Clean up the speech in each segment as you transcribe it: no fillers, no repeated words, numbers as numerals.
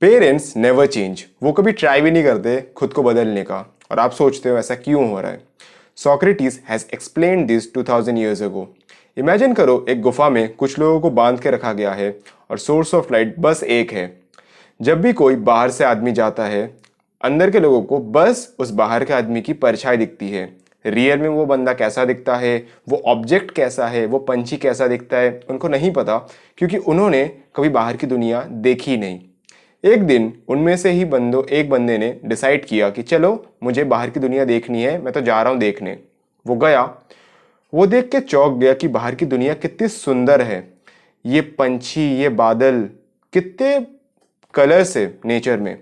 Parents never change. वो कभी try भी नहीं करते खुद को बदलने का। और आप सोचते हो ऐसा क्यों हो रहा है? Socrates has explained this 2000 years ago. Imagine करो, एक गुफा में कुछ लोगों को बांध के रखा गया है और सोर्स ऑफ लाइट बस एक है। जब भी कोई बाहर से आदमी जाता है, अंदर के लोगों को बस उस बाहर के आदमी की परछाई दिखती है। रियल में वो बंदा कैसा दिखता है, वो ऑब्जेक्ट कैसा है, वो पंछी कैसा दिखता है, उनको नहीं पता, क्योंकि उन्होंने कभी बाहर की दुनिया देखी नहीं। एक दिन उनमें से ही एक बंदे ने डिसाइड किया कि चलो मुझे बाहर की दुनिया देखनी है, मैं तो जा रहा हूँ देखने। वो गया। वो देख के चौंक गया कि बाहर की दुनिया कितनी सुंदर है। ये पंछी, ये बादल, कितने कलर्स है नेचर में।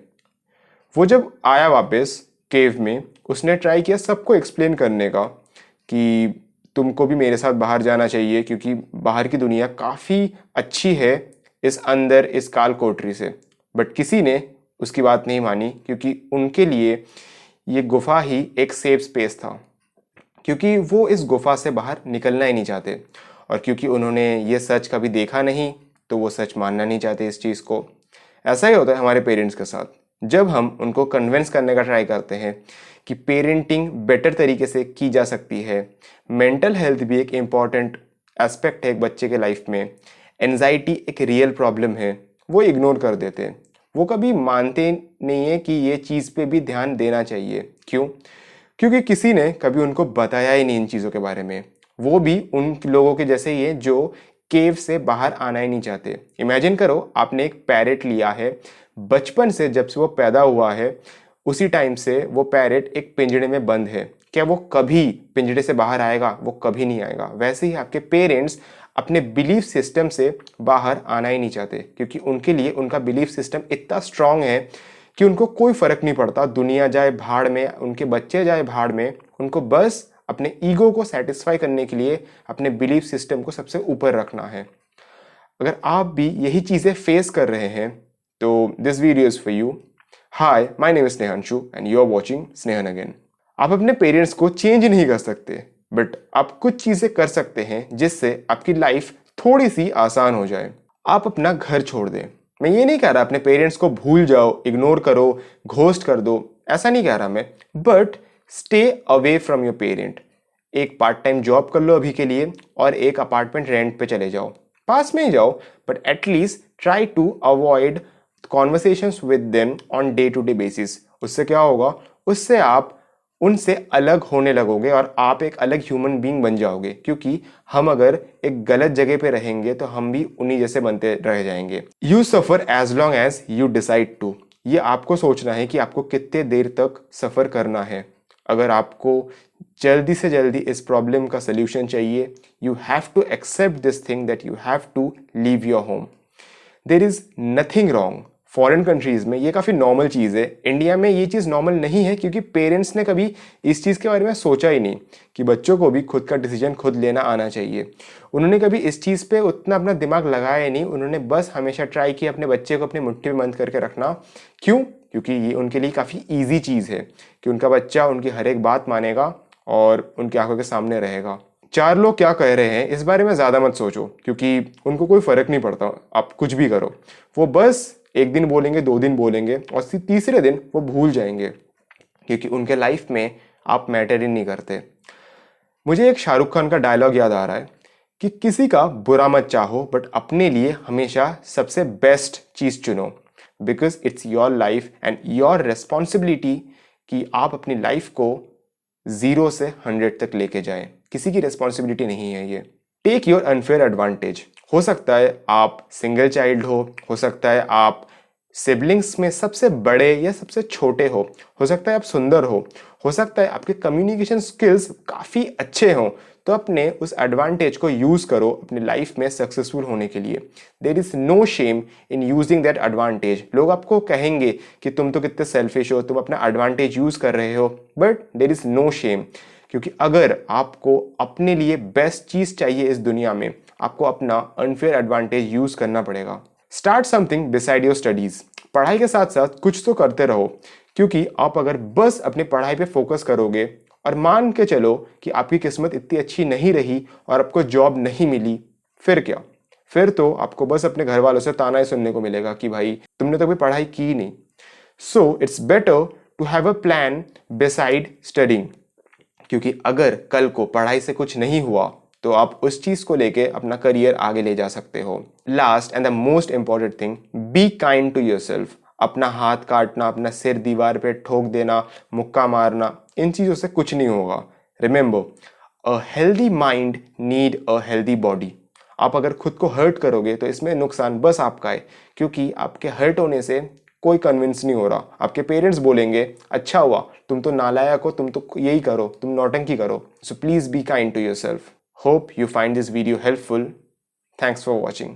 वो जब आया वापस केव में, उसने ट्राई किया सबको एक्सप्लेन करने का कि तुमको भी मेरे साथ बाहर जाना चाहिए, क्योंकि बाहर की दुनिया काफ़ी अच्छी है इस काल कोठरी से। बट किसी ने उसकी बात नहीं मानी, क्योंकि उनके लिए ये गुफा ही एक सेफ स्पेस था, क्योंकि वो इस गुफा से बाहर निकलना ही नहीं चाहते। और क्योंकि उन्होंने ये सच कभी देखा नहीं, तो वो सच मानना नहीं चाहते इस चीज़ को। ऐसा ही होता है हमारे पेरेंट्स के साथ। जब हम उनको कन्विंस करने का ट्राई करते हैं कि पेरेंटिंग बेटर तरीके से की जा सकती है, मेंटल हेल्थ भी एक इम्पॉर्टेंट एस्पेक्ट है एक बच्चे के लाइफ में, एनजाइटी एक रियल प्रॉब्लम है, वो इग्नोर कर देते हैं। वो कभी मानते नहीं है कि ये चीज़ पे भी ध्यान देना चाहिए। क्यों? क्योंकि किसी ने कभी उनको बताया ही नहीं इन चीज़ों के बारे में। वो भी उन लोगों के जैसे ही है जो केव से बाहर आना ही नहीं चाहते। इमेजिन करो, आपने एक पैरेट लिया है। बचपन से जब से वो पैदा हुआ है, उसी टाइम से वो पैरेट एक पिंजड़े में बंद है। क्या वो कभी पिंजड़े से बाहर आएगा? वो कभी नहीं आएगा। वैसे ही आपके पेरेंट्स अपने बिलीफ सिस्टम से बाहर आना ही नहीं चाहते, क्योंकि उनके लिए उनका बिलीफ सिस्टम इतना स्ट्रांग है कि उनको कोई फर्क नहीं पड़ता, दुनिया जाए भाड़ में, उनके बच्चे जाए भाड़ में, उनको बस अपने ईगो को सेटिस्फाई करने के लिए अपने बिलीफ सिस्टम को सबसे ऊपर रखना है। अगर आप भी यही चीज़ें फेस कर रहे हैं, तो this video is for you. Hi, my name is Snehanshu and you are watching Snehan again. आप अपने पेरेंट्स को चेंज नहीं कर सकते, बट आप कुछ चीज़ें कर सकते हैं जिससे आपकी लाइफ थोड़ी सी आसान हो जाए। आप अपना घर छोड़ दें। मैं ये नहीं कह रहा अपने पेरेंट्स को भूल जाओ, इग्नोर करो, घोस्ट कर दो, ऐसा नहीं कह रहा मैं। But stay away from your parent. एक पार्ट टाइम जॉब कर लो अभी के लिए और एक अपार्टमेंट रेंट पे चले जाओ। पास में ही जाओ, but at least try to avoid conversations with them on day to day basis. उससे क्या होगा? उससे आप उनसे अलग होने लगोगे और आप एक अलग ह्यूमन बीइंग बन जाओगे। क्योंकि हम अगर एक गलत जगह पे रहेंगे तो हम भी उन्हीं जैसे बनते रह जाएंगे। You suffer as long as you decide to. ये आपको सोचना है कि आपको कितने देर तक सफ़र करना है। अगर आपको जल्दी से जल्दी इस प्रॉब्लम का सल्यूशन चाहिए, you have to accept this thing that you have to leave your home. There is nothing wrong. Foreign countries में ये काफ़ी नॉर्मल चीज़ है। इंडिया में ये चीज़ नॉर्मल नहीं है, क्योंकि पेरेंट्स ने कभी इस चीज़ के बारे में सोचा ही नहीं कि बच्चों को भी खुद का डिसीजन खुद लेना आना चाहिए। उन्होंने कभी इस चीज़ पे उतना अपना दिमाग लगाया ही नहीं। उन्होंने बस हमेशा ट्राई किया अपने बच्चे को अपनी मुट्ठी में बंद करके रखना। क्यों? क्योंकि ये उनके लिए काफ़ी ईजी चीज़ है कि उनका बच्चा उनकी हर एक बात मानेगा और उनकी आंखों के सामने रहेगा। चार लोग क्या कह रहे हैं इस बारे में ज़्यादा मत सोचो, क्योंकि उनको कोई फ़र्क नहीं पड़ता। आप कुछ भी करो, वो बस एक दिन बोलेंगे, 2 दिन बोलेंगे और तीसरे दिन वो भूल जाएंगे, क्योंकि उनके लाइफ में आप मैटर ही नहीं करते। मुझे एक शाहरुख खान का डायलॉग याद आ रहा है कि किसी का बुरा मत चाहो, बट अपने लिए हमेशा सबसे बेस्ट चीज़ चुनो, because it's your life and your responsibility कि आप अपनी लाइफ को 0 से 100 तक लेके जाएं। किसी की रेस्पॉन्सिबिलिटी नहीं है ये। Take your unfair advantage. हो सकता है आप सिंगल चाइल्ड हो सकता है आप सिबलिंग्स में सबसे बड़े या सबसे छोटे हो सकता है आप सुंदर हो सकता है आपके कम्युनिकेशन स्किल्स काफ़ी अच्छे हों। तो अपने उस एडवांटेज को यूज़ करो अपनी लाइफ में सक्सेसफुल होने के लिए। There is no shame in using that advantage. लोग आपको कहेंगे कि तुम तो कितने सेल्फिश हो, तुम अपना एडवांटेज यूज़ कर रहे हो, but there is no shame. क्योंकि अगर आपको अपने लिए बेस्ट चीज़ चाहिए इस दुनिया में, आपको अपना अनफेयर एडवांटेज यूज़ करना पड़ेगा। Start something beside your studies. पढ़ाई के साथ साथ कुछ तो करते रहो, क्योंकि आप अगर बस अपनी पढ़ाई पे फोकस करोगे और मान के चलो कि आपकी किस्मत इतनी अच्छी नहीं रही और आपको जॉब नहीं मिली, फिर क्या? फिर तो आपको बस अपने घर वालों से ताना ही सुनने को मिलेगा कि भाई तुमने तो कोई पढ़ाई की ही नहीं। So it's better to have a plan beside studying, क्योंकि अगर कल को पढ़ाई से कुछ नहीं हुआ तो आप उस चीज को लेके अपना करियर आगे ले जा सकते हो। Last and the most important thing, be kind to yourself. अपना हाथ काटना, अपना सिर दीवार पे ठोक देना, मुक्का मारना, इन चीजों से कुछ नहीं होगा। Remember, a healthy mind need a healthy body. आप अगर खुद को हर्ट करोगे तो इसमें नुकसान बस आपका है, क्योंकि आपके हर्ट होने से कोई कन्विंस नहीं हो रहा। आपके पेरेंट्स बोलेंगे अच्छा हुआ, तुम तो नालायक हो, तुम तो यही करो, तुम नौटंकी करो। So please be kind to yourself. Hope you find this video helpful. Thanks for watching.